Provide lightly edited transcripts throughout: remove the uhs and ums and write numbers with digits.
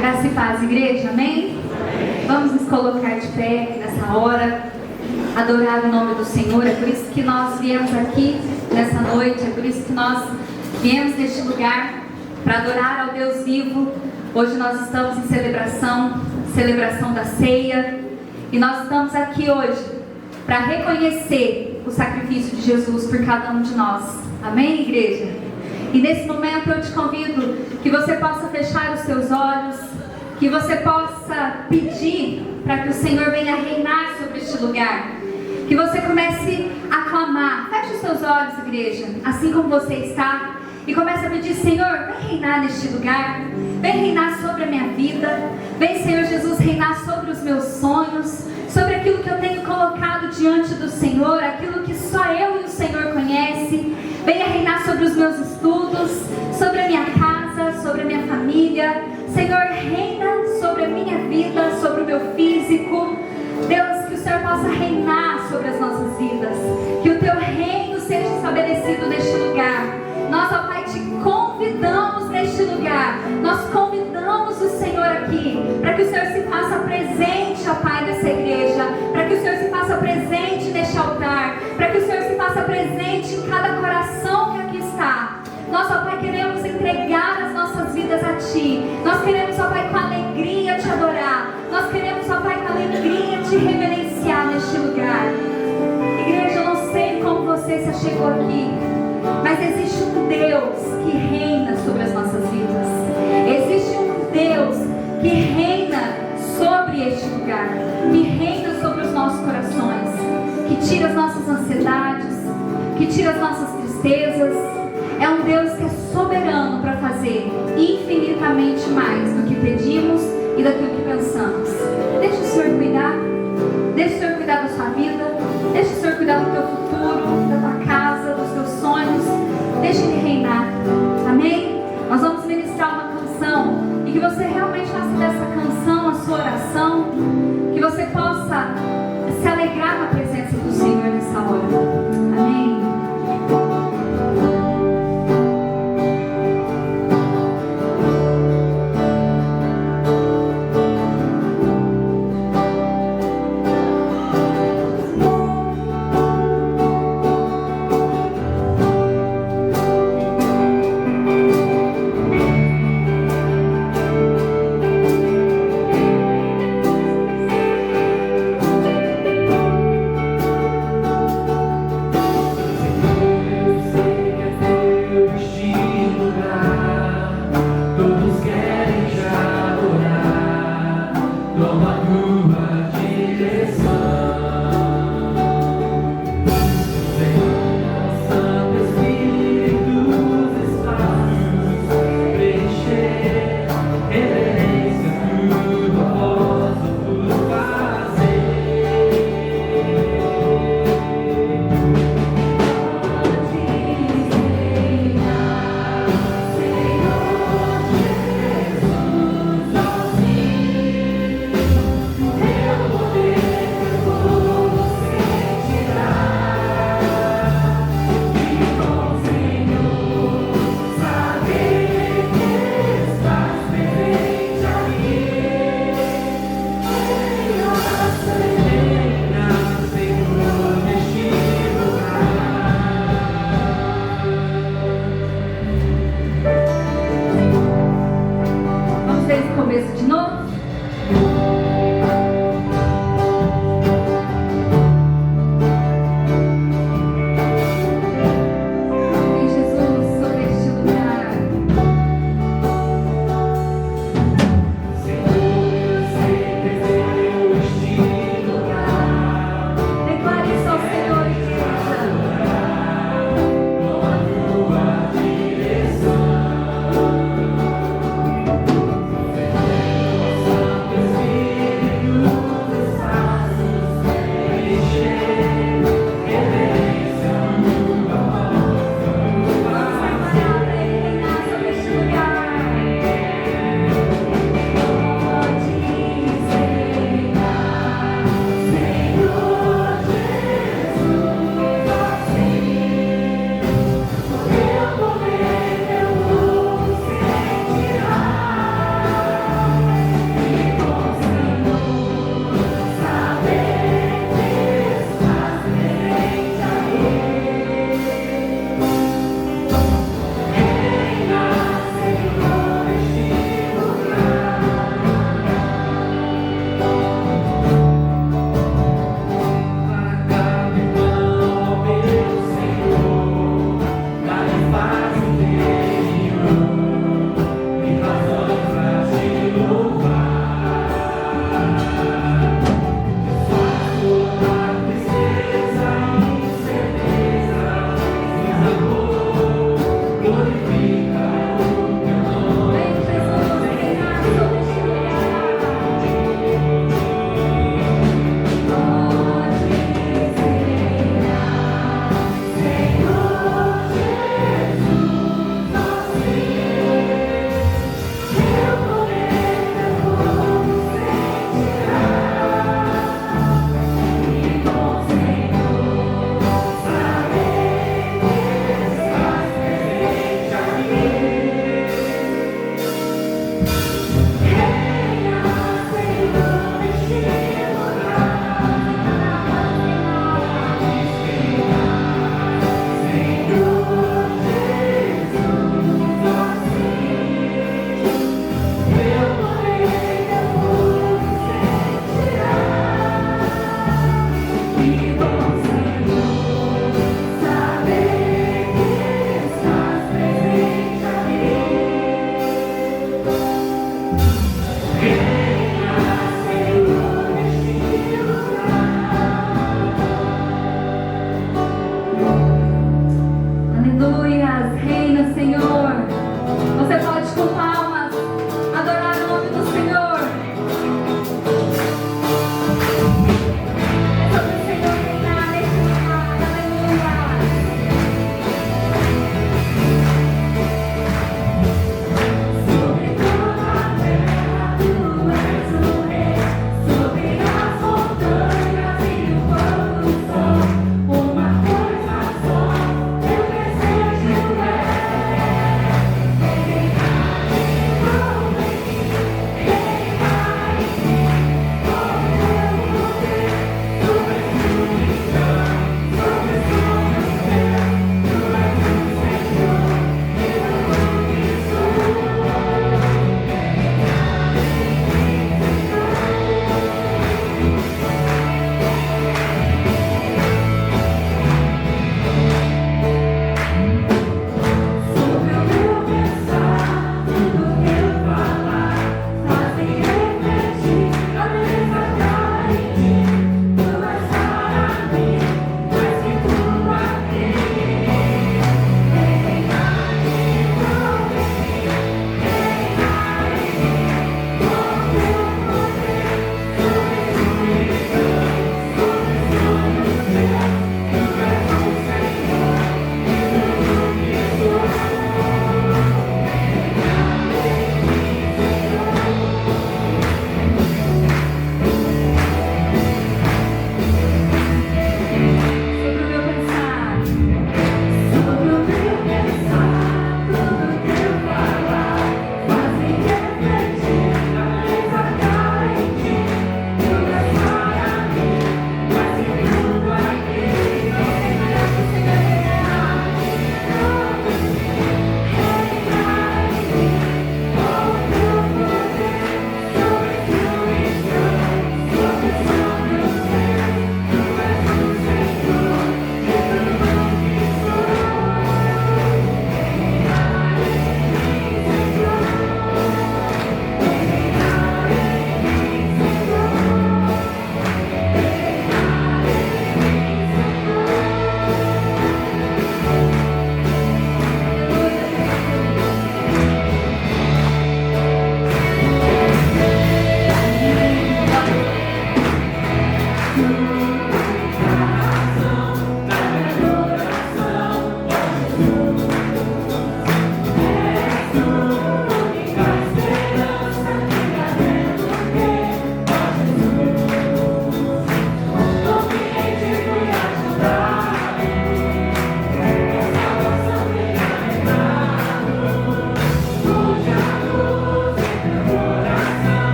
Graça e paz, igreja, amém? Vamos nos colocar de pé nessa hora, adorar o nome do Senhor. É por isso que nós viemos aqui nessa noite, é por isso que nós viemos neste lugar para adorar ao Deus vivo. Hoje nós estamos em celebração da ceia, e nós estamos aqui hoje para reconhecer o sacrifício de Jesus por cada um de nós, amém, igreja? E nesse momento eu te convido que você possa fechar os seus olhos, que você possa pedir para que o Senhor venha reinar sobre este lugar, que você comece a clamar. Feche os seus olhos, igreja, assim como você está, e comece a pedir: Senhor, vem reinar neste lugar, vem reinar sobre a minha vida, vem, Senhor Jesus, reinar sobre os meus sonhos, sobre aquilo que eu tenho colocado diante do Senhor, aquilo que só eu e o Senhor conhece. Venha reinar sobre os meus estudos, sobre a minha casa, sobre a minha família. Senhor, reina sobre a minha vida, sobre o meu físico. Deus, que o Senhor possa reinar sobre as nossas vidas, que o teu reino seja estabelecido neste lugar. Nós, ó Pai, te convidamos neste lugar. Nós convidamos o Senhor aqui, para que o Senhor se faça presente, ó Pai, nessa igreja, para que o Senhor se faça presente neste altar, para que o Senhor se faça presente em cada coração que aqui está. Nós, ó Pai, queremos entregar as nossas vidas a Ti. Nós queremos, ó Pai, com alegria Te adorar. Nós queremos, ó Pai, com alegria Te reverenciar neste lugar. Igreja, eu não sei como você se achegou aqui, mas existe um Deus que reina sobre as nossas vidas. Existe um Deus que reina sobre este lugar, que reina sobre os nossos corações, que tira as nossas ansiedades, que tira as nossas tristezas. É um Deus que é soberano para fazer infinitamente mais do que pedimos e daquilo que pensamos. Deixa o Senhor cuidar. Deixa o Senhor cuidar da sua vida. Deixa o Senhor cuidar do teu futuro, da tua casa, dos teus sonhos. Deixa Ele reinar. Amém? Nós vamos ministrar uma canção, e que você realmente faça dessa canção a sua oração, que você possa se alegrar na presença do Senhor nessa hora. Amém?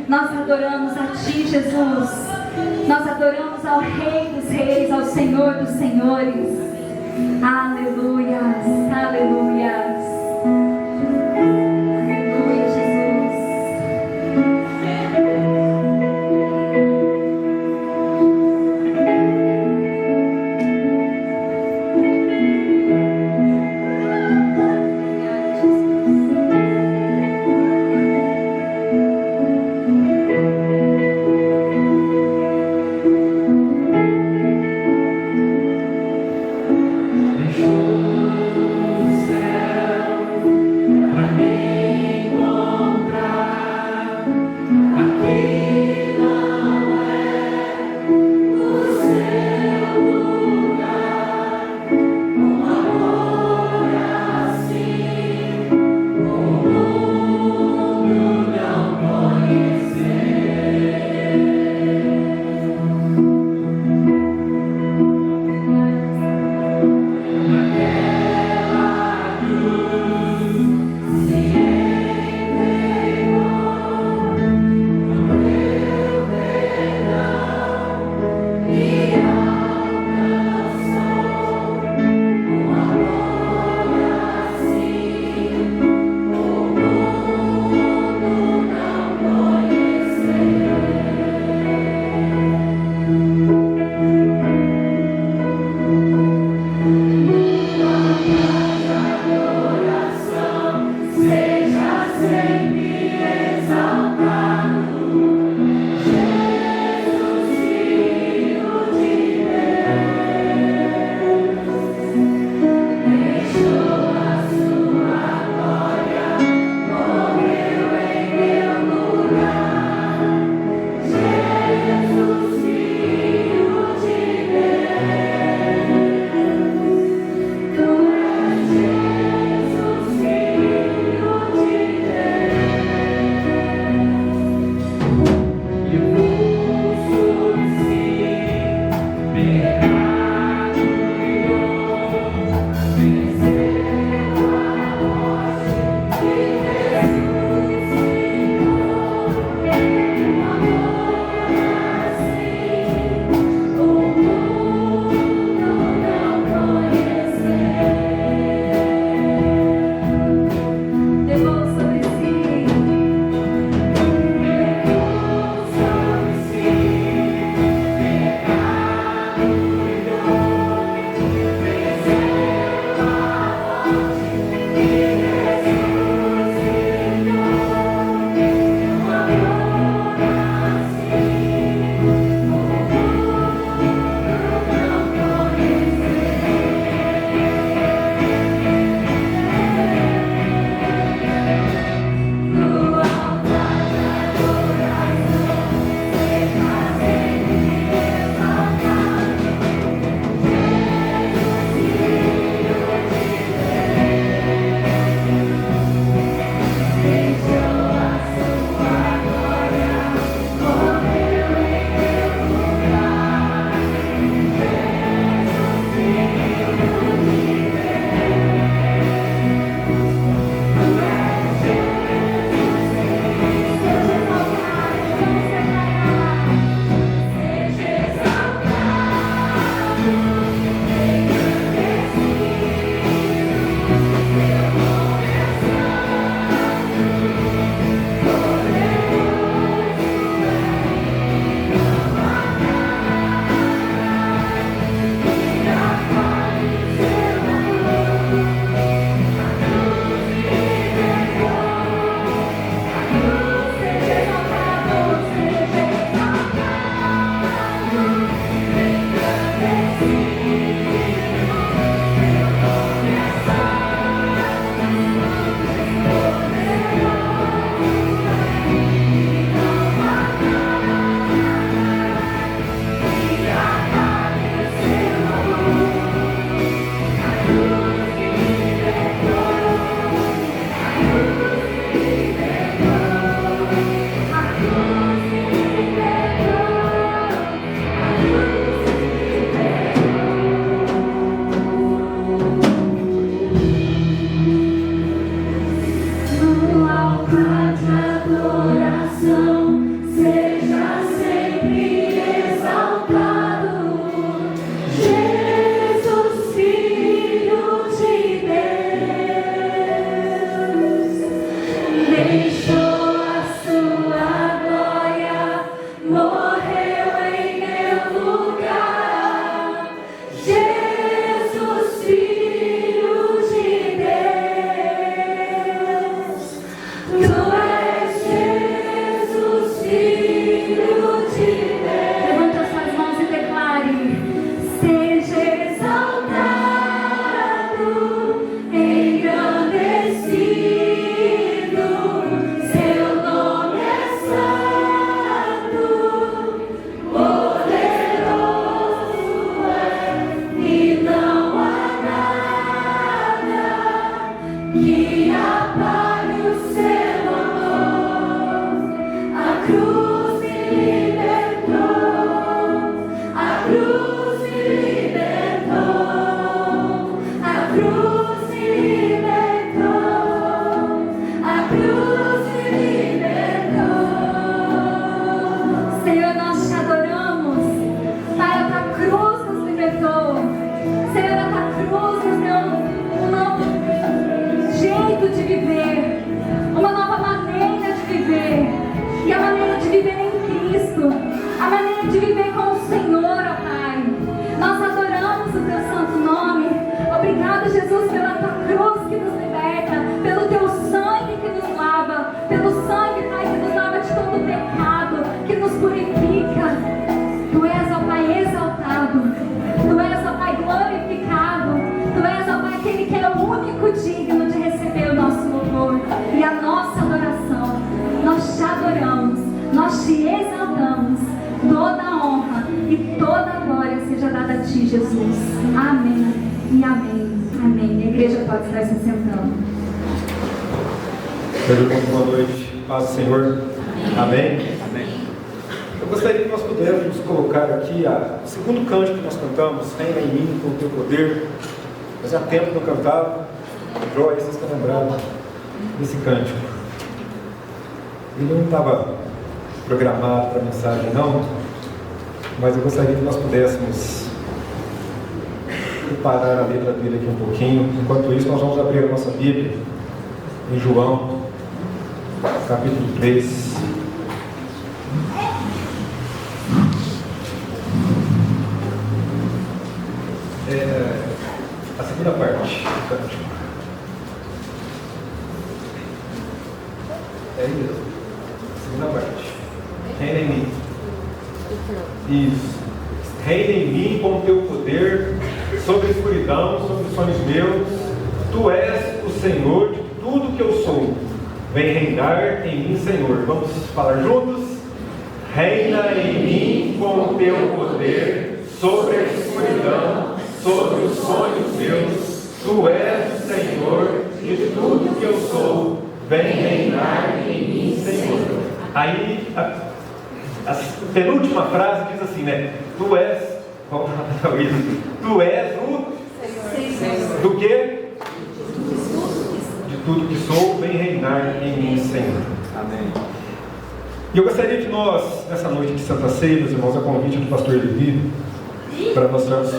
Nós adoramos a Ti, Jesus. Nós adoramos ao Rei dos Reis, ao Senhor dos Senhores. Aleluias, aleluias. Aleluia, Jesus. Deixou o céu nós te exaltamos. Toda a honra e toda a glória seja dada a ti, Jesus. Amém e amém. Amém. A igreja pode estar se sentando. Boa noite, paz do Senhor. Amém. Amém. Eu gostaria que nós pudéssemos colocar aqui o segundo cântico que nós cantamos, Reina em mim com o teu poder. Fazia tempo que não cantava. Joia, vocês estão lembrados desse cântico. Ele não estava programado para a mensagem, não, mas eu gostaria que nós pudéssemos preparar a letra dele aqui um pouquinho. Enquanto isso, nós vamos abrir a nossa Bíblia em João, capítulo 3. A segunda parte do cântico. É isso. Segunda parte. Reina em mim. Isso. Reina em mim com o teu poder sobre a escuridão, sobre os sonhos meus. Tu és o Senhor de tudo que eu sou. Vem reinar em mim, Senhor. Vamos falar juntos? Reina em mim com o teu poder sobre a escuridão, sobre os sonhos meus. Tu és o Senhor de tudo que eu sou. Vem reinar em mim, Senhor. Aí, a penúltima frase diz assim, né? Tu és o Senhor. Do quê? De tudo que sou, vem reinar em mim, Senhor. Amém. E eu gostaria que nós, nessa noite de Santa Ceia, meus irmãos, a convite do pastor Levi, para nós estarmos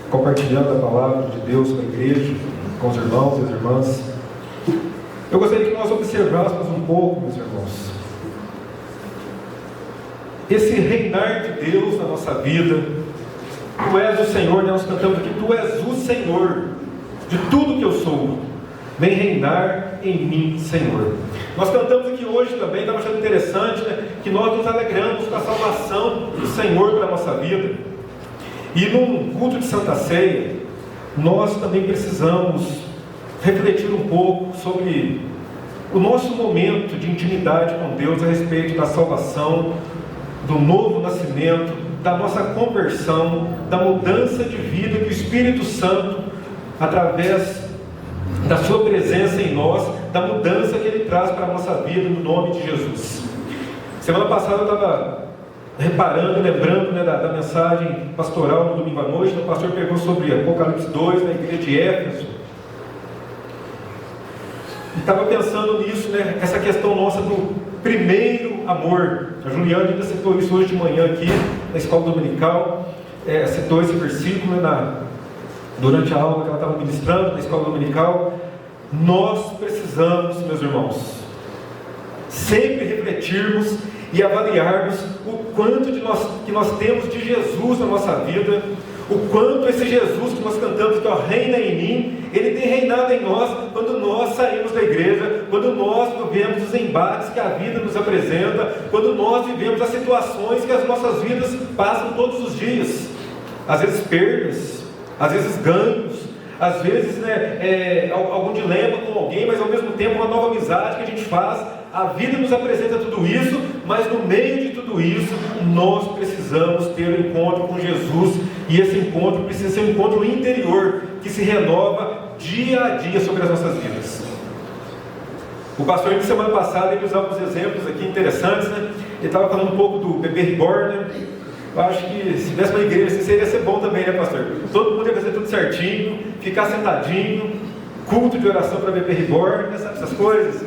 compartilhando a palavra de Deus com a igreja, com os irmãos e as irmãs. Eu gostaria que nós observássemos um pouco, meus irmãos, esse reinar de Deus na nossa vida. Tu és o Senhor, né? Nós cantamos aqui, Tu és o Senhor de tudo que eu sou. Vem reinar em mim, Senhor. Nós cantamos aqui hoje também, estava achando interessante, né? Que nós nos alegramos com a salvação do Senhor para a nossa vida. E num culto de Santa Ceia, nós também precisamos refletir um pouco sobre o nosso momento de intimidade com Deus a respeito da salvação, do novo nascimento, da nossa conversão, da mudança de vida que o Espírito Santo, através da sua presença em nós, da mudança que Ele traz para a nossa vida, no nome de Jesus. Semana passada eu estava reparando, lembrando, né, da mensagem pastoral no domingo à noite. O pastor pegou sobre Apocalipse 2, na igreja de Éfeso. E estava pensando nisso, né, essa questão nossa do primeiro amor. A Juliana ainda citou isso hoje de manhã aqui, na escola dominical. Citou esse versículo, né, durante a aula que ela estava ministrando na escola dominical. Nós precisamos, meus irmãos, sempre refletirmos e avaliarmos o quanto que nós temos de Jesus na nossa vida, o quanto esse Jesus que nós cantamos, que reina em mim, Ele tem reinado em nós quando nós saímos da igreja, quando nós vivemos os embates que a vida nos apresenta, quando nós vivemos as situações que as nossas vidas passam todos os dias. Às vezes perdas, às vezes ganhos, às vezes, né, algum dilema com alguém, mas ao mesmo tempo uma nova amizade que a gente faz. A vida nos apresenta tudo isso, mas no meio de tudo isso, nós precisamos ter um encontro com Jesus, e esse encontro precisa ser um encontro interior, que se renova dia a dia sobre as nossas vidas. O pastor, na semana passada, ele usava uns exemplos aqui interessantes, né? Ele estava falando um pouco do bebê reborn, né? Eu acho que se tivesse uma igreja assim, seria ser bom também, né, pastor? Todo mundo ia fazer tudo certinho, ficar sentadinho, culto de oração para bebê reborn, né? Sabe essas coisas?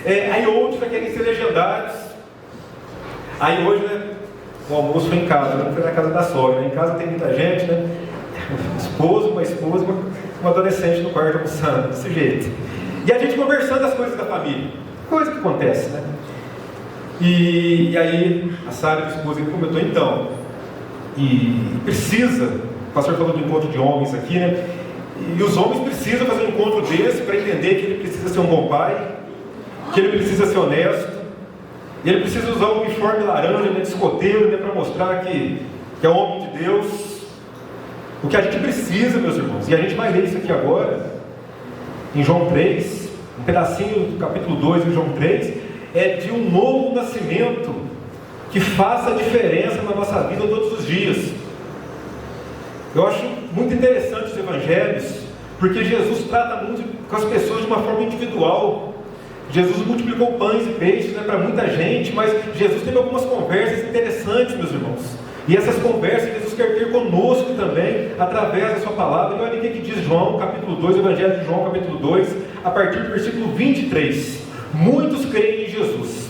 Aí outros já querem ser legendários. Aí hoje, né, o almoço foi em casa, não foi na casa da sogra. Em casa tem muita gente, né? Uma esposa, uma adolescente no quarto almoçando, desse jeito. E a gente conversando as coisas da família. Coisa que acontece, né? E aí a Sara, a esposa, comentou, então, e precisa, o pastor falou do encontro de homens aqui, né? E os homens precisam fazer um encontro desse para entender que ele precisa ser um bom pai, que ele precisa ser honesto, e ele precisa usar um uniforme laranja, né, de escoteiro, né, para mostrar que é homem de Deus. O que a gente precisa, meus irmãos, e a gente vai ler isso aqui agora, em João 3, um pedacinho do capítulo 2 de João 3, é de um novo nascimento que faça diferença na nossa vida todos os dias. Eu acho muito interessante os evangelhos, porque Jesus trata muito com as pessoas de uma forma individual. Jesus multiplicou pães e peixes, né, para muita gente, mas Jesus teve algumas conversas interessantes, meus irmãos. E essas conversas Jesus quer ter conosco também, através da sua palavra. E olha o que diz João, capítulo 2, Evangelho de João, capítulo 2, a partir do versículo 23. Muitos creem em Jesus.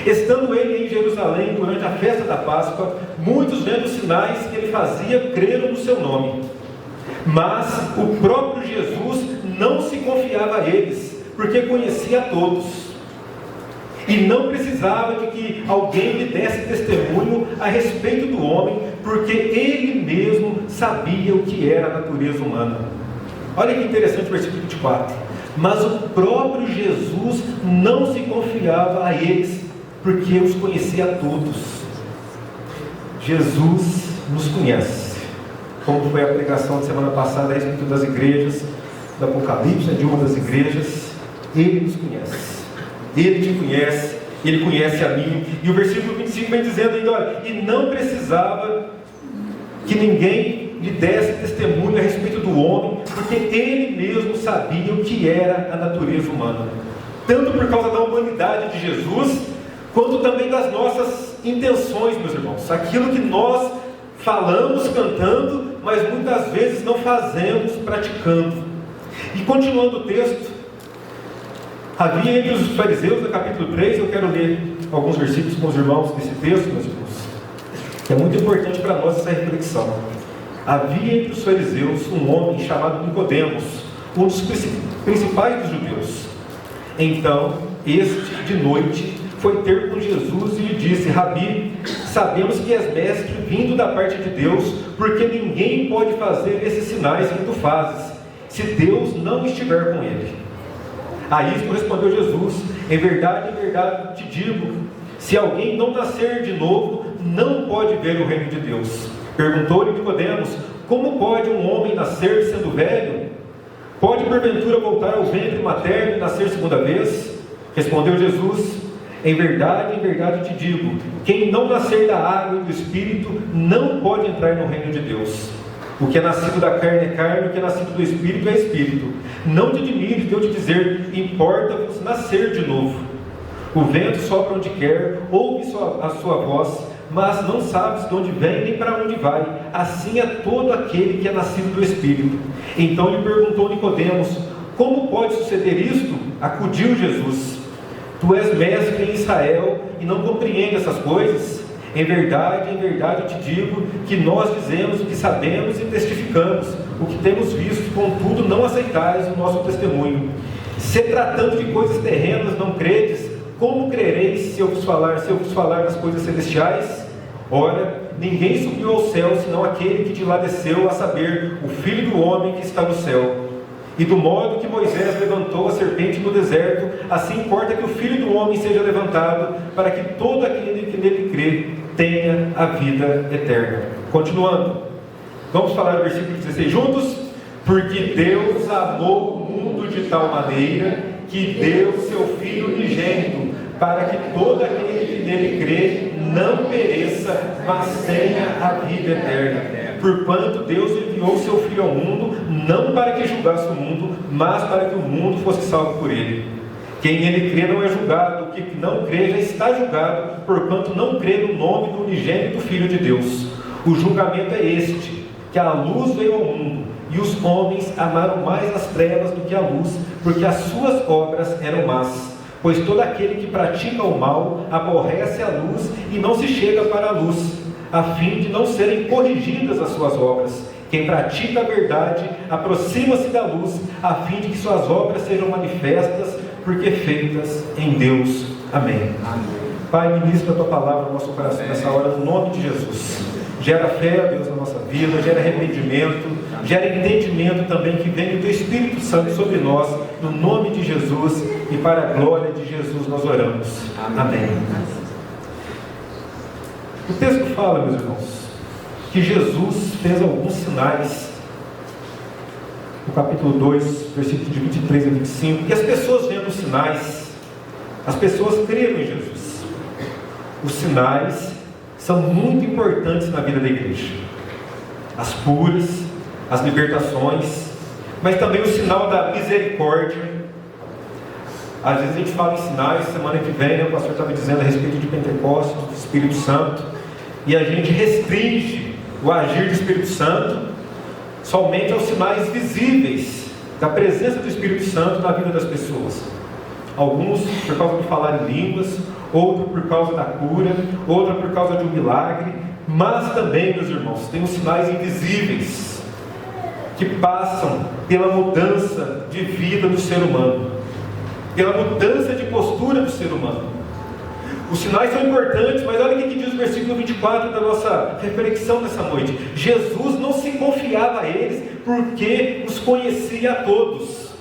Estando ele em Jerusalém durante a festa da Páscoa, muitos, vendo os sinais que ele fazia, creram no seu nome. Mas o próprio Jesus não se confiava a eles, porque conhecia a todos. E não precisava de que alguém lhe desse testemunho a respeito do homem, porque ele mesmo sabia o que era a natureza humana. Olha que interessante o versículo 24. Mas o próprio Jesus não se confiava a eles, porque os conhecia a todos. Jesus nos conhece. Como foi a pregação de semana passada a respeito das igrejas, do Apocalipse, de uma das igrejas, ele nos conhece. Ele te conhece, ele conhece a mim. E o versículo 25 vem dizendo ainda, olha, e não precisava que ninguém lhe desse testemunho a respeito do homem, porque ele mesmo sabia o que era a natureza humana. Tanto por causa da humanidade de Jesus, quanto também das nossas intenções, meus irmãos. Aquilo que nós falamos cantando, mas muitas vezes não fazemos praticando. E continuando o texto, havia entre os fariseus, no capítulo 3, eu quero ler alguns versículos com os irmãos desse texto, meus irmãos, que é muito importante para nós essa reflexão. Havia entre os fariseus um homem chamado Nicodemos, um dos principais dos judeus. Então, este, de noite, foi ter com Jesus e lhe disse, Rabi, sabemos que és mestre vindo da parte de Deus, porque ninguém pode fazer esses sinais que tu fazes, se Deus não estiver com ele. A isto respondeu Jesus, em verdade te digo, se alguém não nascer de novo, não pode ver o reino de Deus. Perguntou-lhe Nicodemos, como pode um homem nascer sendo velho? Pode porventura voltar ao ventre materno e nascer segunda vez? Respondeu Jesus, em verdade te digo, quem não nascer da água e do Espírito, não pode entrar no reino de Deus. O que é nascido da carne é carne, o que é nascido do Espírito é Espírito. Não te admires de eu te dizer, importa-vos nascer de novo. O vento sopra onde quer, ouve a sua voz, mas não sabes de onde vem nem para onde vai. Assim é todo aquele que é nascido do Espírito. Então lhe perguntou Nicodemos, como pode suceder isto? Acudiu Jesus, tu és mestre em Israel e não compreende essas coisas? Em verdade te digo que nós dizemos o que sabemos e testificamos, o que temos visto, contudo não aceitais o nosso testemunho. Se tratando de coisas terrenas não credes, como crereis se eu vos falar das coisas celestiais? Ora, ninguém subiu ao céu, senão aquele que de lá desceu, a saber, o Filho do homem que está no céu. E do modo que Moisés levantou a serpente no deserto, assim importa que o Filho do homem seja levantado, para que todo aquele que nele crê tenha a vida eterna. Continuando, vamos falar do versículo 16 juntos? Porque Deus amou o mundo de tal maneira que deu seu Filho unigênito, para que todo aquele que nele crê não pereça, mas tenha a vida eterna. Porquanto Deus enviou seu Filho ao mundo, não para que julgasse o mundo, mas para que o mundo fosse salvo por ele. Quem nele crê não é julgado, o que não crê já está julgado, porquanto não crê no nome do unigênito Filho de Deus. O julgamento é este, que a luz veio ao mundo, e os homens amaram mais as trevas do que a luz, porque as suas obras eram más. Pois todo aquele que pratica o mal aborrece a luz e não se chega para a luz, a fim de não serem corrigidas as suas obras. Quem pratica a verdade aproxima-se da luz, a fim de que suas obras sejam manifestas, porque feitas em Deus. Amém. Pai, ministra a Tua palavra no nosso coração nessa hora, no nome de Jesus. Gera fé, Deus, na nossa vida, gera arrependimento, gera entendimento também que vem do Teu Espírito Santo sobre nós, no nome de Jesus, e para a glória de Jesus nós oramos. Amém. O texto fala, meus irmãos, que Jesus fez alguns sinais, no capítulo 2, versículos de 23 a 25, e as pessoas vendo os sinais, as pessoas creram em Jesus. Os sinais são muito importantes na vida da igreja. As curas, as libertações, mas também o sinal da misericórdia. Às vezes a gente fala em sinais, semana que vem, né, o pastor estava dizendo a respeito de Pentecostes, do Espírito Santo, e a gente restringe o agir do Espírito Santo somente aos sinais visíveis da presença do Espírito Santo na vida das pessoas. Alguns por causa de falar em línguas, outro por causa da cura, outra por causa de um milagre, mas também, meus irmãos, tem os sinais invisíveis que passam pela mudança de vida do ser humano, pela mudança de postura do ser humano. Os sinais são importantes, mas olha o que diz o versículo 24 da nossa reflexão nessa noite. Jesus não se confiava a eles porque os conhecia a todos.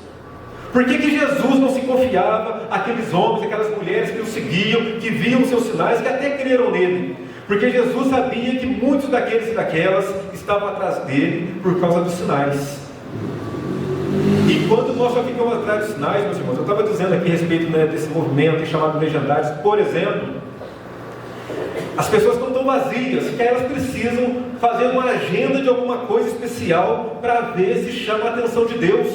Por que Jesus não se confiava àqueles homens, aquelas mulheres que o seguiam, que viam os seus sinais, que até creram nele? Porque Jesus sabia que muitos daqueles e daquelas estavam atrás dele por causa dos sinais. E quando nós só ficamos atrás dos sinais, meus irmãos, eu estava dizendo aqui a respeito, né, desse movimento chamado Legendários, por exemplo, as pessoas estão tão vazias que elas precisam fazer uma agenda de alguma coisa especial para ver se chama a atenção de Deus,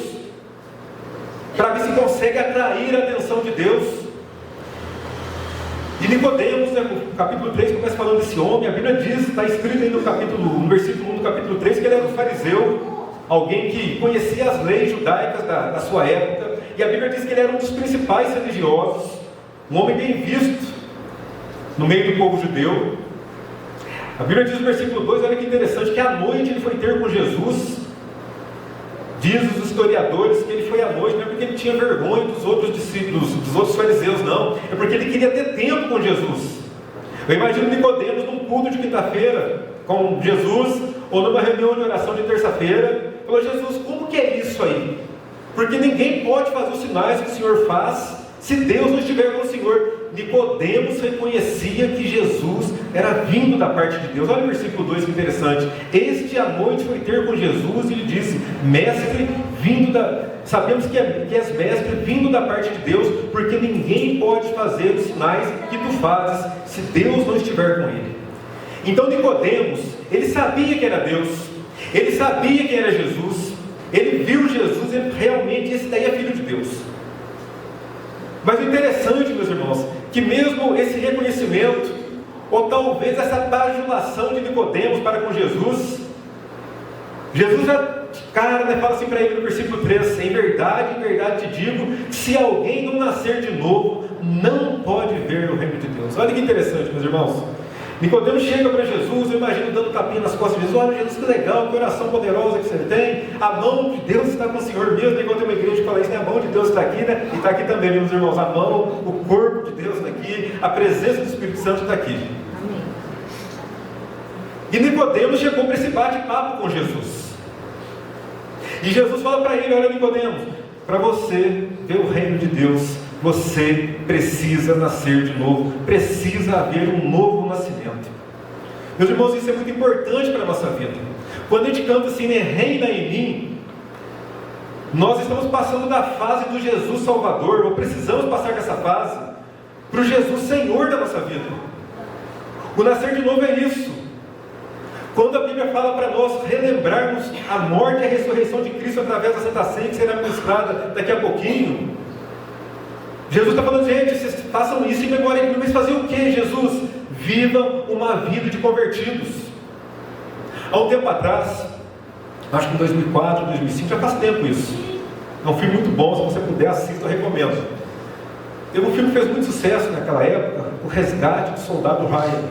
para ver se consegue atrair a atenção de Deus. E Nicodemos, né, no capítulo 3, começa falando desse homem. A Bíblia diz, está escrito aí no versículo 1 do capítulo 3, que ele era um fariseu, alguém que conhecia as leis judaicas da sua época, e a Bíblia diz que ele era um dos principais religiosos, um homem bem visto no meio do povo judeu. A Bíblia diz no versículo 2, olha que interessante, que à noite ele foi ter com Jesus. Diz os historiadores que ele foi à noite, não é porque ele tinha vergonha dos outros discípulos, dos outros fariseus, não, é porque ele queria ter tempo com Jesus. Eu imagino Nicodemos num culto de quinta-feira com Jesus, ou numa reunião de oração de terça-feira, falou: Jesus, como que é isso aí? Porque ninguém pode fazer os sinais que o Senhor faz se Deus não estiver com o Senhor. Nicodemos reconhecia que Jesus era vindo da parte de Deus. Olha o versículo 2, que interessante. Este à noite foi ter com Jesus e lhe disse: Mestre, sabemos que és mestre, vindo da parte de Deus, porque ninguém pode fazer os sinais que tu fazes se Deus não estiver com ele. Então Nicodemos, ele sabia que era Deus, ele sabia que era Jesus, ele viu Jesus, ele realmente, esse daí é filho de Deus. Mas o interessante, meus irmãos, que mesmo esse reconhecimento, ou talvez essa bajulação de Nicodemos para com Jesus já, fala assim para ele no versículo 3, em verdade te digo, se alguém não nascer de novo, não pode ver o reino de Deus. Olha que interessante, meus irmãos. Nicodemos chega para Jesus, eu imagino dando tapinha nas costas de Jesus: olha, Jesus, que legal, que oração poderosa que você tem, a mão de Deus está com o Senhor mesmo. Igual tem uma igreja que fala isso, né? A mão de Deus está aqui, né? E está aqui também, meus irmãos, a mão, o corpo de Deus está aqui, a presença do Espírito Santo está aqui. Amém. E Nicodemos chegou para esse bate-papo com Jesus, e Jesus fala para ele: olha, Nicodemos, para você ver o reino de Deus, você precisa nascer de novo, precisa haver um novo nascimento. Meus irmãos, isso é muito importante para a nossa vida. Quando a gente canta assim, né, reina em mim, nós estamos passando da fase do Jesus Salvador, ou precisamos passar dessa fase, para o Jesus Senhor da nossa vida. O nascer de novo é isso. Quando a Bíblia fala para nós relembrarmos a morte e a ressurreição de Cristo através da Santa Ceia, que será ministrada daqui a pouquinho, Jesus está falando: gente, vocês façam isso em memória de mim. Mas fazer o que, Jesus? Vivam uma vida de convertidos. Há um tempo atrás, acho que em 2004, 2005, já faz tempo isso. É um filme muito bom, se você puder, assista, eu recomendo. Teve um filme que fez muito sucesso naquela época, O Resgate do Soldado Ryan.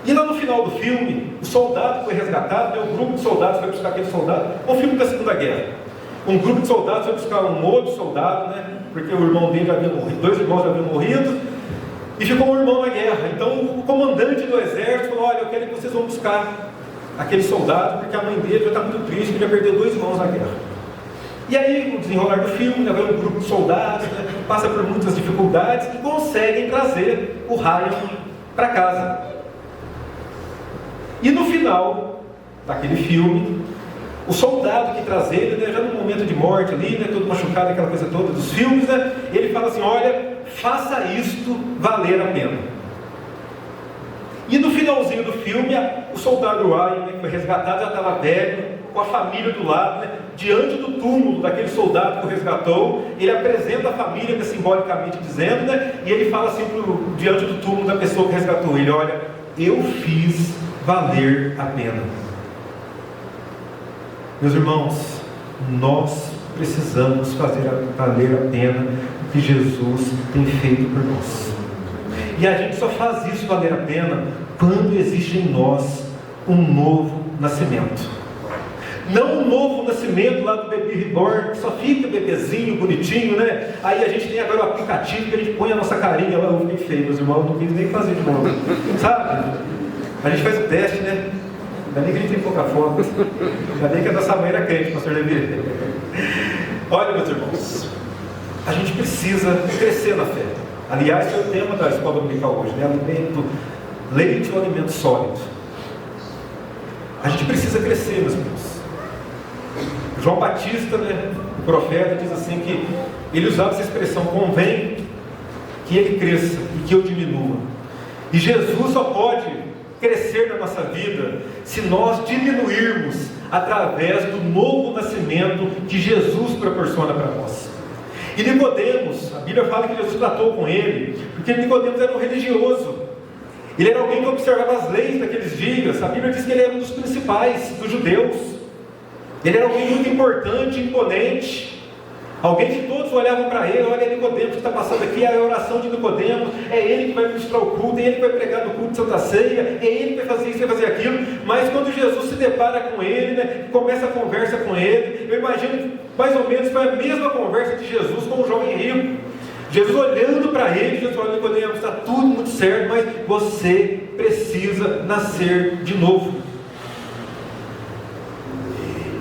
E lá no final do filme, o soldado foi resgatado, um grupo de soldados foi buscar aquele soldado. É um filme da Segunda Guerra. Um grupo de soldados foi buscar um outro soldado, né? Porque o irmão dele já havia morrido, 2 irmãos já haviam morrido, e ficou um irmão na guerra. Então o comandante do exército falou: olha, eu quero que vocês vão buscar aquele soldado, porque a mãe dele já está muito triste, que já perdeu 2 irmãos na guerra. E aí, no desenrolar do filme, vai um grupo de soldados, né, passa por muitas dificuldades e conseguem trazer o Ryan para casa. E no final daquele filme, O soldado que traz ele, né, já no momento de morte ali, né, todo machucado, aquela coisa toda dos filmes, né, ele fala assim: olha, faça isto valer a pena. E no finalzinho do filme, o soldado Ryan, né, que foi resgatado, já estava velho, com a família do lado, né, diante do túmulo daquele soldado que o resgatou. Ele apresenta a família, né, simbolicamente dizendo, né, e ele fala assim diante do túmulo da pessoa que resgatou ele: olha, eu fiz valer a pena. Meus irmãos, nós precisamos fazer valer a pena o que Jesus tem feito por nós. E a gente só faz isso valer a pena quando existe em nós um novo nascimento. Não um novo nascimento lá do bebê reborn, que só fica bebezinho, bonitinho, né? Aí a gente tem agora o aplicativo que a gente põe a nossa carinha lá. Eu fiquei feio, meus irmãos, não quis nem fazer de novo. Sabe? A gente faz o teste, né? Ainda bem que a gente tem pouca foto. Ainda bem que a nossa mãe era crente, pastor Levi. Olha, meus irmãos, a gente precisa crescer na fé. Aliás, é o tema da escola dominical hoje, né? Alimento, leite ou alimento sólido. A gente precisa crescer, meus irmãos. João Batista, né, o profeta, diz assim que ele usava essa expressão: convém que ele cresça e que eu diminua. E Jesus só pode crescer na nossa vida se nós diminuirmos através do novo nascimento que Jesus proporciona para nós. E Nicodemos, a Bíblia fala que Jesus tratou com ele, porque Nicodemos era um religioso. Ele era alguém que observava as leis daqueles dias. A Bíblia diz que ele era um dos principais dos judeus. Ele era alguém muito importante, imponente. Alguém que todos olhavam para ele: olha, Nicodemos que está passando aqui, é a oração de Nicodemos, é ele que vai ministrar o culto, é ele que vai pregar no culto de Santa Ceia, é ele que vai fazer isso, vai fazer aquilo. Mas quando Jesus se depara com ele, né, começa a conversa com ele, eu imagino que mais ou menos foi a mesma conversa de Jesus com o jovem rico. Jesus olhando para ele, Jesus falando: Nicodemos, está tudo muito certo, mas você precisa nascer de novo.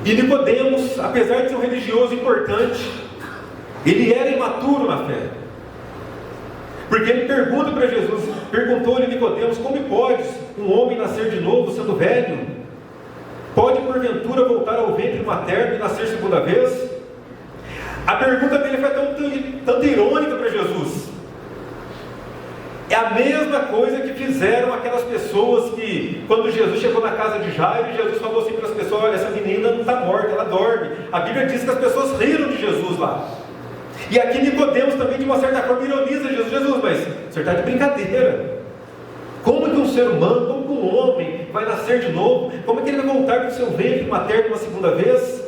E Nicodemos, apesar de ser um religioso importante, ele era imaturo na fé. Porque ele pergunta para Jesus, perguntou-lhe Nicodemos: como pode um homem nascer de novo sendo velho? Pode porventura voltar ao ventre materno e nascer segunda vez? A pergunta dele foi tanto irônica para Jesus. É a mesma coisa que fizeram aquelas pessoas que, quando Jesus chegou na casa de Jairo, Jesus falou assim para as pessoas: olha, essa menina não está morta, ela dorme. A Bíblia diz que as pessoas riram de Jesus lá. E aqui Nicodemos também, de uma certa forma, ironiza Jesus: Jesus, mas você está de brincadeira. Como que um ser humano, como que um homem vai nascer de novo? Como é que ele vai voltar para o seu ventre materno uma segunda vez?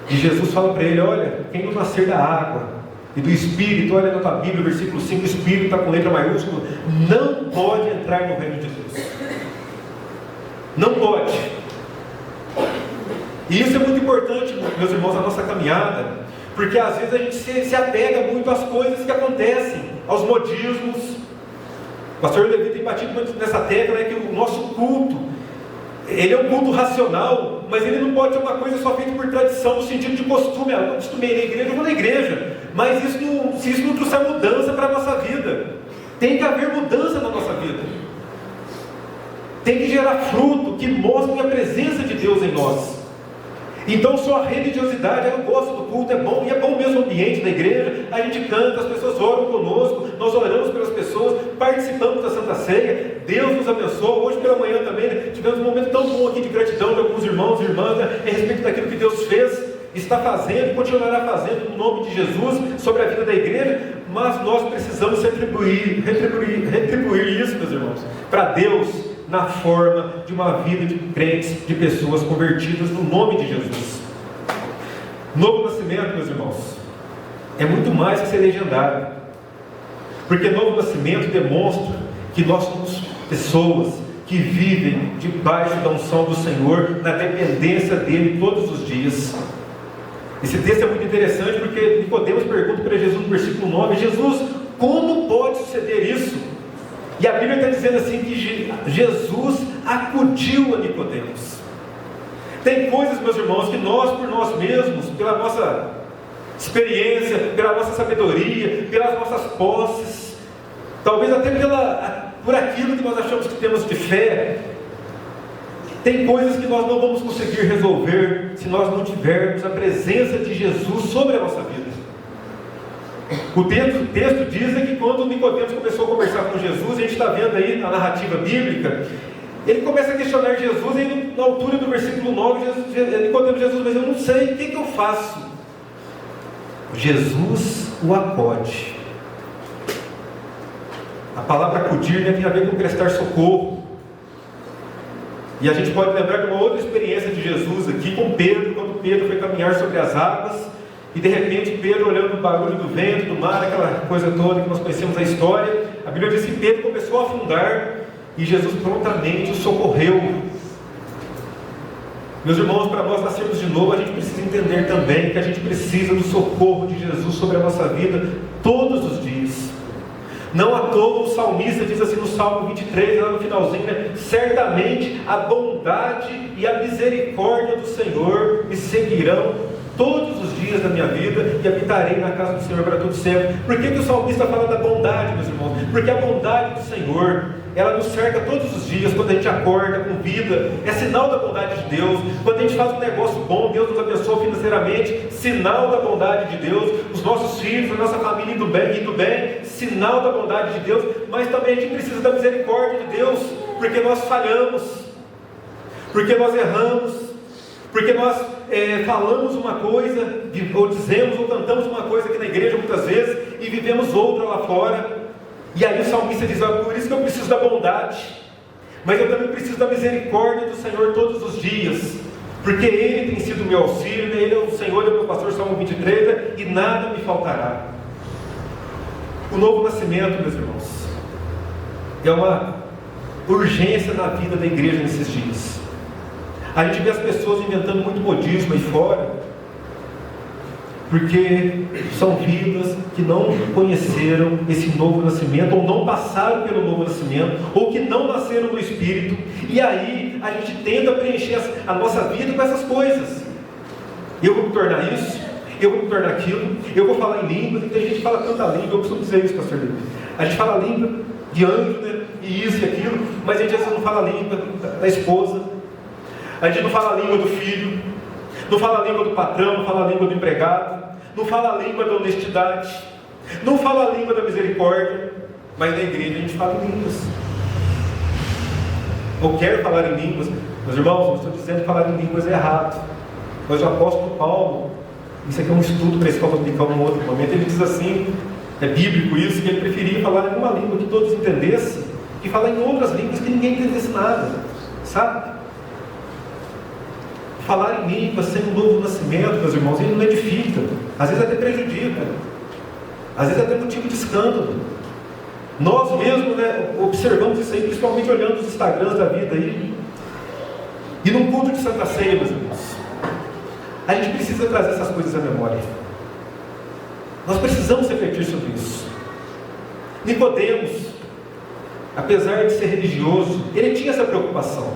E Jesus fala para ele: olha, quem não nascer da água e do Espírito, olha na tua Bíblia, versículo 5, o Espírito está com letra maiúscula, não pode entrar no reino de Deus. Não pode. E isso é muito importante, meus irmãos, na nossa caminhada, porque às vezes a gente se apega muito às coisas que acontecem, aos modismos. O pastor Levi tem batido muito nessa tecla, né, que o nosso culto, ele é um culto racional, mas ele não pode ser uma coisa só feita por tradição, no sentido de costume. Eu costumei na igreja, eu vou na igreja. Mas se isso não trouxer mudança para a nossa vida, tem que haver mudança na nossa vida. Tem que gerar fruto que mostre a presença de Deus em nós. Então só a religiosidade, eu gosto do culto, é bom, e é bom mesmo o ambiente da igreja, a gente canta, as pessoas oram conosco, nós oramos pelas pessoas, participamos da Santa Ceia, Deus nos abençoa. Hoje pela manhã também, né, tivemos um momento tão bom aqui de gratidão de alguns irmãos e irmãs, né, a respeito daquilo que Deus fez, está fazendo e continuará fazendo no nome de Jesus sobre a vida da igreja. Mas nós precisamos retribuir isso, meus irmãos, para Deus, na forma de uma vida de crentes, de pessoas convertidas no nome de Jesus. Novo nascimento, meus irmãos, é muito mais que ser legendário, porque novo nascimento demonstra que nós somos pessoas que vivem debaixo da unção do Senhor, na dependência dele todos os dias. Esse texto é muito interessante, porque Nicodemos pergunta para Jesus no versículo 9: Jesus, como pode suceder isso? E a Bíblia está dizendo assim que Jesus acudiu a Nicodemos. Tem coisas, meus irmãos, que nós, por nós mesmos, pela nossa experiência, pela nossa sabedoria, pelas nossas posses, talvez até por aquilo que nós achamos que temos de fé, Tem coisas que nós não vamos conseguir resolver se nós não tivermos a presença de Jesus sobre a nossa vida. O texto diz que quando Nicodemos começou a conversar com Jesus, a gente está vendo aí na narrativa bíblica, ele começa a questionar Jesus, e na altura do versículo 9, Nicodemos, Jesus, mas eu não sei, o que eu faço? Jesus o acode. A palavra acudir tem a ver com prestar socorro. E a gente pode lembrar de uma outra experiência de Jesus aqui com Pedro, quando Pedro foi caminhar sobre as águas, e de repente Pedro, olhando o barulho do vento, do mar, aquela coisa toda que nós conhecemos a história, a Bíblia diz que Pedro começou a afundar, e Jesus prontamente o socorreu. Meus irmãos, para nós nascermos de novo, a gente precisa entender também que a gente precisa do socorro de Jesus sobre a nossa vida todos os dias. Não à toa o salmista diz assim no Salmo 23, lá no finalzinho, né? Certamente a bondade e a misericórdia do Senhor me seguirão todos os dias da minha vida, e habitarei na casa do Senhor para todo sempre. Por que o salmista fala da bondade, meus irmãos? Porque a bondade do Senhor, ela nos cerca todos os dias. Quando a gente acorda com vida, é sinal da bondade de Deus. Quando a gente faz um negócio bom, Deus nos abençoa financeiramente, sinal da bondade de Deus. Os nossos filhos, a nossa família indo bem, sinal da bondade de Deus. Mas também a gente precisa da misericórdia de Deus, porque nós falhamos, porque nós erramos, porque nós falamos uma coisa, ou dizemos ou cantamos uma coisa aqui na igreja muitas vezes, e vivemos outra lá fora. E aí o salmista diz: por isso que eu preciso da bondade, mas eu também preciso da misericórdia do Senhor todos os dias, porque Ele tem sido o meu auxílio, Ele é o Senhor, é o meu pastor, Salmo 23, e nada me faltará. O novo nascimento, meus irmãos, é uma urgência na vida da igreja nesses dias. A gente vê as pessoas inventando muito modismo aí fora, porque são vidas que não conheceram esse novo nascimento, ou não passaram pelo novo nascimento, ou que não nasceram no Espírito, e aí a gente tenta preencher a nossa vida com essas coisas. Eu vou me tornar isso, eu vou me tornar aquilo, eu vou falar em língua. Tem gente que fala tanta língua, eu costumo dizer isso, pastor David. A gente fala a língua de anjo, né? E isso e aquilo, mas a gente às vezes não fala a língua da esposa, a gente não fala a língua do filho, não fala a língua do patrão, não fala a língua do empregado, não fala a língua da honestidade, não fala a língua da misericórdia. Mas na igreja a gente fala em línguas, ou quer falar em línguas. Meus irmãos, não estou dizendo que falar em línguas é errado, mas o apóstolo Paulo, isso aqui é um estudo para a escola dominical num outro momento, ele diz assim, é bíblico isso, que ele preferia falar em uma língua que todos entendessem, que falar em outras línguas que ninguém entendesse nada, sabe? Falar em língua sem um novo nascimento, meus irmãos, ele não edifica, às vezes até prejudica, às vezes até motivo de escândalo. Nós mesmos, né, observamos isso aí, principalmente olhando os Instagrams da vida aí. E num culto de Santa Ceia, meus irmãos, a gente precisa trazer essas coisas à memória. Nós precisamos refletir sobre isso. Nicodemos, apesar de ser religioso, ele tinha essa preocupação.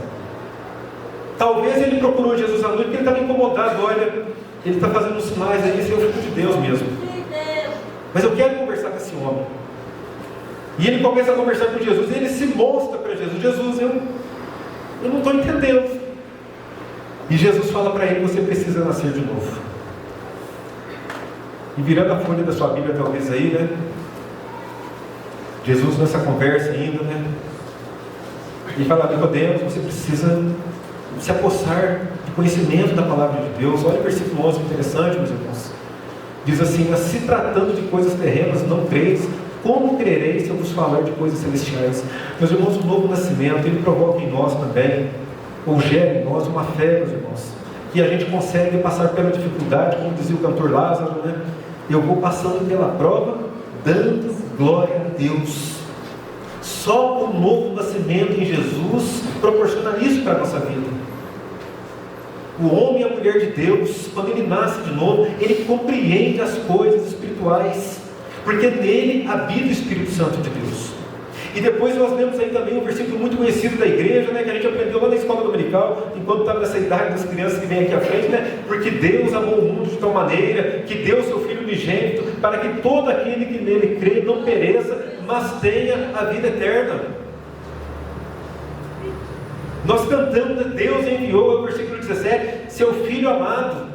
Talvez ele procurou Jesus à noite porque ele estava incomodado. Olha, ele está fazendo uns sinais aí, esse é o Filho de Deus mesmo. Mas eu quero conversar com esse homem. E ele começa a conversar com Jesus, e ele se mostra para Jesus: Jesus, eu não estou entendendo. E Jesus fala para ele: você precisa nascer de novo. E virando a folha da sua Bíblia, talvez aí, né? Jesus nessa conversa ainda, né? E fala: Nicodemos, você precisa se apossar de conhecimento da palavra de Deus. Olha o versículo 11, interessante, meus irmãos. Diz assim: mas se tratando de coisas terrenas não creis, como crereis se eu vos falar de coisas celestiais? Meus irmãos, o novo nascimento, ele provoca em nós também, ou gera em nós uma fé, meus irmãos, que a gente consegue passar pela dificuldade, como dizia o cantor Lázaro, né? Eu vou passando pela prova, dando glória a Deus. Só o novo nascimento em Jesus proporciona isso para a nossa vida. O homem e a mulher de Deus, quando ele nasce de novo, ele compreende as coisas espirituais, porque nele habita o Espírito Santo de Deus. E depois nós lemos aí também um versículo muito conhecido da igreja, né, que a gente aprendeu lá na escola dominical, enquanto estava nessa idade das crianças que vem aqui à frente, né? Porque Deus amou o mundo de tal maneira que deu o seu Filho unigênito, para que todo aquele que nele crê não pereça, mas tenha a vida eterna. Nós cantamos, Deus enviou, o versículo 17, seu Filho amado,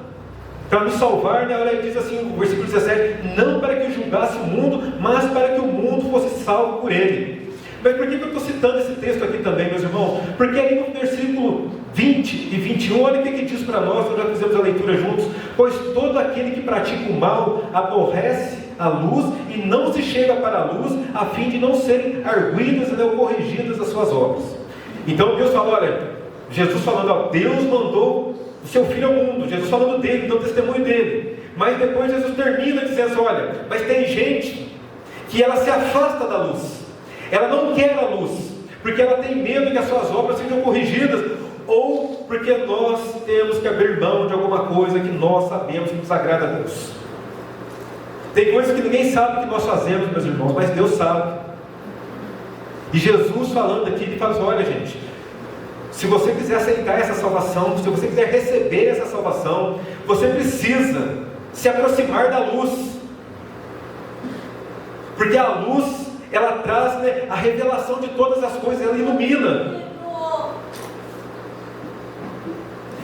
para nos salvar, né? Olha, diz assim, o versículo 17, não para que julgasse o mundo, mas para que o mundo fosse salvo por ele. Mas por que eu estou citando esse texto aqui também, meus irmãos? Porque aí no versículo 20 e 21, olha o que diz para nós, nós já fizemos a leitura juntos. Pois todo aquele que pratica o mal aborrece a luz e não se chega para a luz, a fim de não serem arguidas ou corrigidas as suas obras. Então Deus falou, olha, Jesus falando, ó, Deus mandou o seu Filho ao mundo, Jesus falando dele, dando testemunho dele. Mas depois Jesus termina dizendo, olha, mas tem gente que ela se afasta da luz, ela não quer a luz, porque ela tem medo que as suas obras sejam corrigidas, ou porque nós temos que abrir mão de alguma coisa que nós sabemos que nos agrada a Deus. Tem coisas que ninguém sabe que nós fazemos, meus irmãos, mas Deus sabe. E Jesus falando aqui, ele fala, olha gente, se você quiser aceitar essa salvação, se você quiser receber essa salvação, você precisa se aproximar da luz, porque a luz, ela traz, né, a revelação de todas as coisas, ela ilumina.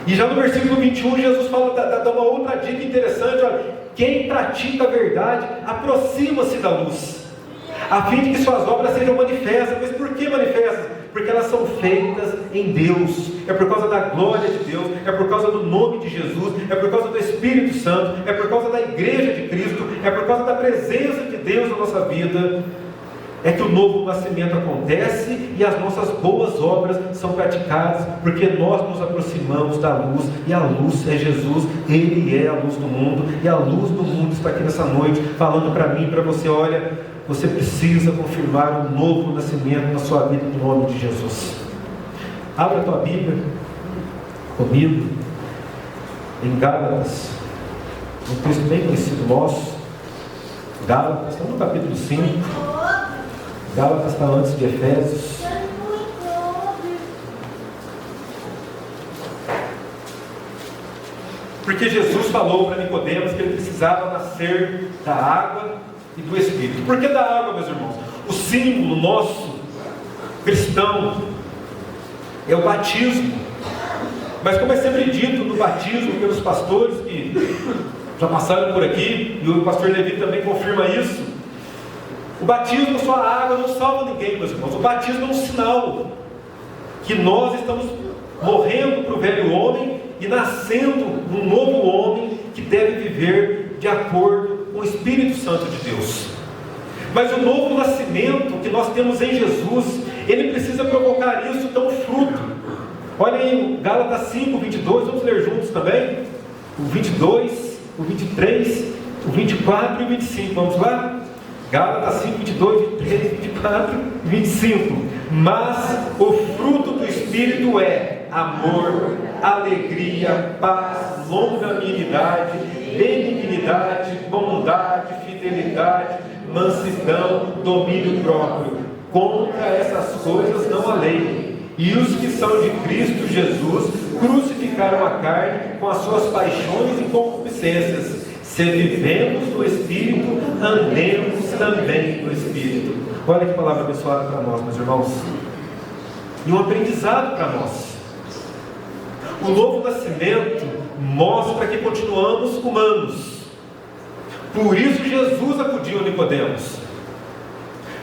E já no versículo 21, Jesus fala, dá uma outra dica interessante, olha, quem pratica a verdade, aproxima-se da luz, a fim de que suas obras sejam manifestas. Mas por que manifestas? Porque elas são feitas em Deus, é por causa da glória de Deus, é por causa do nome de Jesus, é por causa do Espírito Santo, é por causa da igreja de Cristo, é por causa da presença de Deus na nossa vida, é que o novo nascimento acontece e as nossas boas obras são praticadas, porque nós nos aproximamos da luz, e a luz é Jesus, Ele é a luz do mundo, e a luz do mundo está aqui nessa noite, falando para mim e para você, olha, você precisa confirmar um novo nascimento na sua vida, em nome de Jesus. Abra a tua Bíblia comigo, em Gálatas, um texto bem conhecido nosso, Gálatas, está no capítulo 5, Gálatas está antes de Efésios. Porque Jesus falou para Nicodemos que ele precisava nascer da água e do Espírito. Por que da água, meus irmãos? O símbolo nosso, cristão, é o batismo. Mas como é sempre dito no batismo pelos pastores que já passaram por aqui, e o pastor Levi também confirma isso, o batismo, só a água não salva ninguém, meus irmãos. O batismo é um sinal que nós estamos morrendo para o velho homem e nascendo um novo homem que deve viver de acordo com o Espírito Santo de Deus. Mas o novo nascimento que nós temos em Jesus, ele precisa provocar isso, então fruto. Olha aí, Gálatas 5, 22, vamos ler juntos também. O 22, o 23, o 24 e o 25, vamos lá? Gálatas 5, 22, 23, 24 e 25. Mas o fruto do Espírito é amor, alegria, paz, longanimidade, benignidade, bondade, fidelidade, mansidão, domínio próprio. Contra essas coisas não há lei. E os que são de Cristo Jesus crucificaram a carne com as suas paixões e concupiscências. Se vivemos no Espírito, andemos também no Espírito. Olha que palavra abençoada para nós, meus irmãos. E um aprendizado para nós. O novo nascimento mostra que continuamos humanos. Por isso Jesus acudiu a Nicodemos.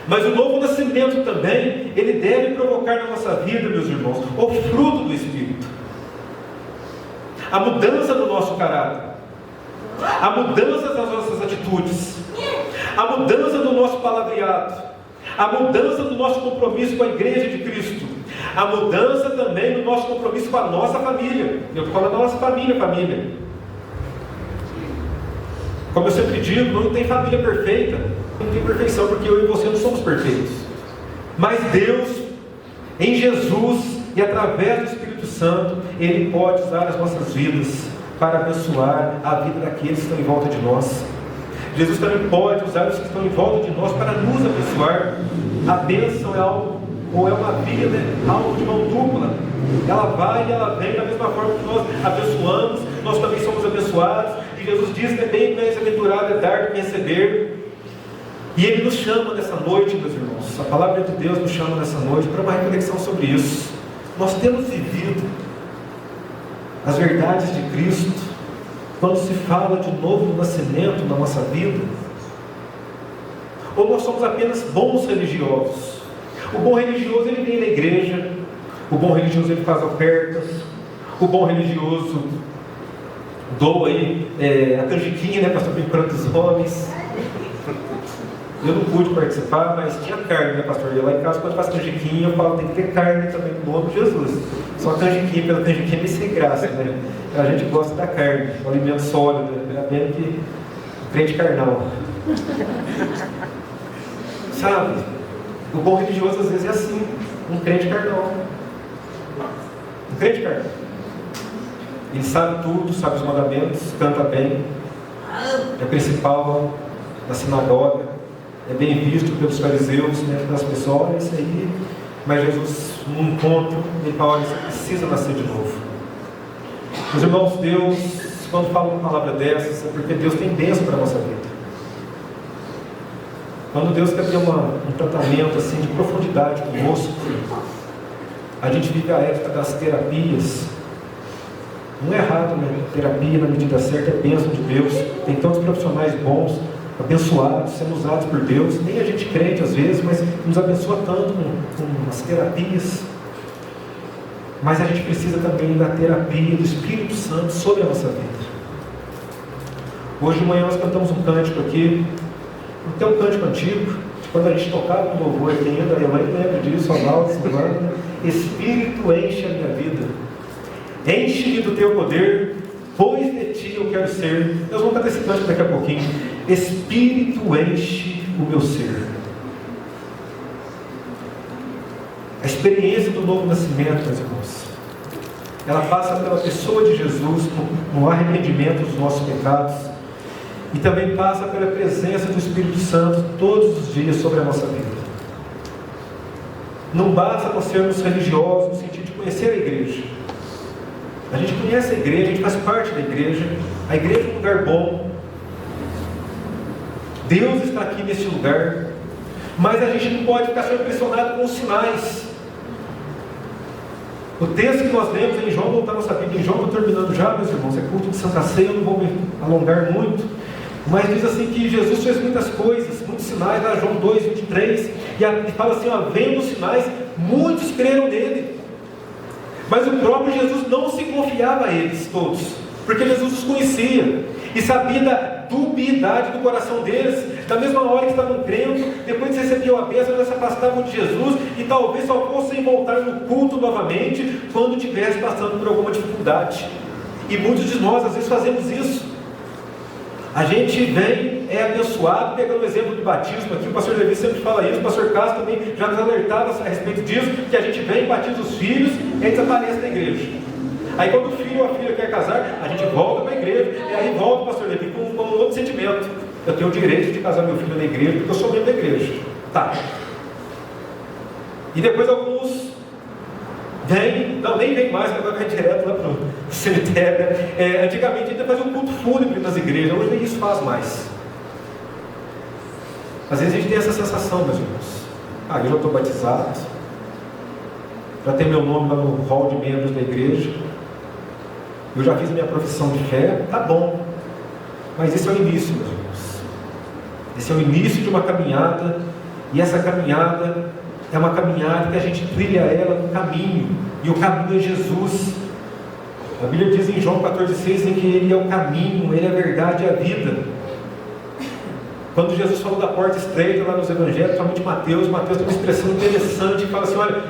Mas o novo nascimento também, ele deve provocar na nossa vida, meus irmãos, o fruto do Espírito. A mudança do nosso caráter. A mudança das nossas atitudes, a mudança do nosso palavreado, a mudança do nosso compromisso com a igreja de Cristo, a mudança também do nosso compromisso com a nossa família. Eu estou falando da nossa família. Como eu sempre digo, não tem família perfeita, não tem perfeição, porque eu e você não somos perfeitos. Mas Deus, em Jesus e através do Espírito Santo, Ele pode usar as nossas vidas para abençoar a vida daqueles que estão em volta de nós. Jesus também pode usar os que estão em volta de nós para nos abençoar. A bênção é algo, ou é uma via, algo de mão dupla. Ela vai e ela vem da mesma forma que nós abençoamos, nós também somos abençoados. E Jesus diz que é bem mais aventurado é dar do que receber. E Ele nos chama nessa noite, meus irmãos. A palavra de Deus nos chama nessa noite para uma reflexão sobre isso. Nós temos vivido as verdades de Cristo quando se fala de novo nascimento na nossa vida? Ou nós somos apenas bons religiosos? O bom religioso, ele vem na igreja, o bom religioso, ele faz ofertas, o bom religioso doa aí a canjiquinha, né, pastor, para os homens. Eu não pude participar, mas tinha carne, né, pastor? Eu lá em casa, quando faz canjiquinha, eu falo, tem que ter carne também, no nome de Jesus. Só canjiquinha, pela canjiquinha, me sem graça, né? A gente gosta da carne, um alimento sólido, né? Bem que crente carnal. Sabe? O bom religioso, às vezes, é assim, um crente carnal. Um crente carnal. Ele sabe tudo, sabe os mandamentos, canta bem, é principal na sinagoga, é bem visto pelos fariseus, né, pelas pessoas, olha isso aí. Mas Jesus, num encontro, ele fala, olha, você precisa nascer de novo. Meus irmãos, Deus, quando fala uma palavra dessas, é porque Deus tem bênção para a nossa vida. Quando Deus quer ter um tratamento assim, de profundidade conosco, a gente vive a época das terapias. Não é errado, né? Terapia na medida certa é bênção de Deus. Tem tantos profissionais bons, abençoados, sendo usados por Deus. Nem a gente crente às vezes, mas nos abençoa tanto com as terapias. Mas a gente precisa também da terapia do Espírito Santo sobre a nossa vida. Hoje de manhã nós cantamos um cântico aqui, até um cântico antigo, quando a gente tocava no louvor aqui ainda, eu nem lembro disso, a Laura, Silvana. Espírito enche a minha vida. Enche-me do teu poder, pois de ti eu quero ser. Nós vamos cantar esse cântico daqui a pouquinho. Espírito enche o meu ser. A experiência do novo nascimento, meus irmãos, ela passa pela pessoa de Jesus, no arrependimento dos nossos pecados, e também passa pela presença do Espírito Santo todos os dias sobre a nossa vida. Não basta nós sermos religiosos no sentido de conhecer a igreja. A gente conhece a igreja, a gente faz parte da igreja. A igreja é um lugar bom. Deus está aqui nesse lugar. Mas a gente não pode ficar só impressionado com os sinais. O texto que nós lemos em João, não está na nossa Bíblia, em João, estou terminando já, meus irmãos, é culto de Santa Ceia, eu não vou me alongar muito. Mas diz assim que Jesus fez muitas coisas, muitos sinais, lá João 2, 23, e fala assim, ó, vendo os sinais, muitos creram nele. Mas o próprio Jesus não se confiava a eles todos, porque Jesus os conhecia e sabia da dubiedade do coração deles. Da mesma hora que estavam crendo, depois de receber a bênção, eles se afastavam de Jesus e talvez só fossem voltar no culto novamente quando estivesse passando por alguma dificuldade. E muitos de nós às vezes fazemos isso. A gente vem, é abençoado, pegando o exemplo do batismo aqui, o pastor Levi sempre fala isso, o pastor Castro também já nos alertava a respeito disso, que a gente vem, batiza os filhos e aí desaparece da igreja. Aí quando o filho ou a filha quer casar, a gente volta para a igreja, e aí volta o pastor Levi com um outro sentimento. Eu tenho o direito de casar meu filho na igreja, porque eu sou membro da igreja. Tá. E depois alguns vêm, não, nem vem mais, agora vai direto lá para o cemitério. Antigamente a gente fazia um culto fúnebre nas igrejas, hoje nem isso faz mais. Às vezes a gente tem essa sensação, meus irmãos. Eu já estou batizado, já tenho meu nome lá no hall de membros da igreja, eu já fiz minha profissão de fé, tá bom. Mas esse é o início, meus irmãos. Esse é o início de uma caminhada, e essa caminhada é uma caminhada que a gente trilha ela no caminho, e o caminho é Jesus. A Bíblia diz em João 14,6 que Ele é o caminho, Ele é a verdade e a vida. Quando Jesus falou da porta estreita lá nos evangelhos, principalmente Mateus tem uma expressão interessante que fala assim, olha,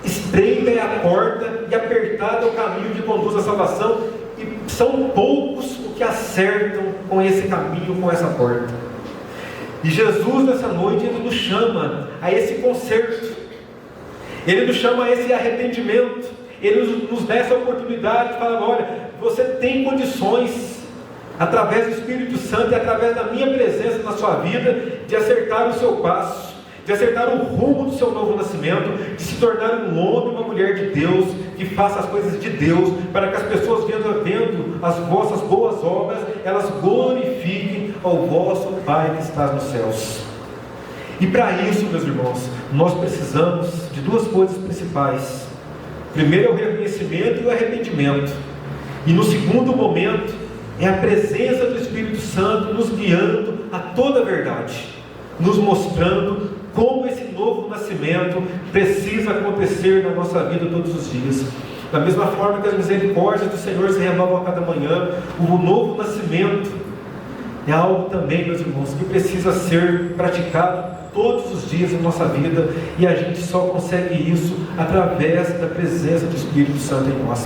estreita é a porta e apertado é o caminho que conduz à salvação, e são poucos os que acertam com esse caminho, com essa porta. E Jesus nessa noite, Ele nos chama a esse conserto, Ele nos chama a esse arrependimento, Ele nos dá essa oportunidade de falar, olha, você tem condições, através do Espírito Santo e através da minha presença na sua vida, de acertar o seu passo, de acertar o rumo do seu novo nascimento, de se tornar um homem, uma mulher de Deus, que faça as coisas de Deus, para que as pessoas vendo as vossas boas obras, elas glorifiquem ao vosso Pai que está nos céus. E para isso, meus irmãos, nós precisamos de duas coisas principais. Primeiro é o reconhecimento e o arrependimento. E no segundo momento, é a presença do Espírito Santo nos guiando a toda a verdade, nos mostrando como esse novo nascimento precisa acontecer na nossa vida todos os dias. Da mesma forma que as misericórdias do Senhor se renovam a cada manhã, o novo nascimento é algo também, meus irmãos, que precisa ser praticado todos os dias da nossa vida, e a gente só consegue isso através da presença do Espírito Santo em nós.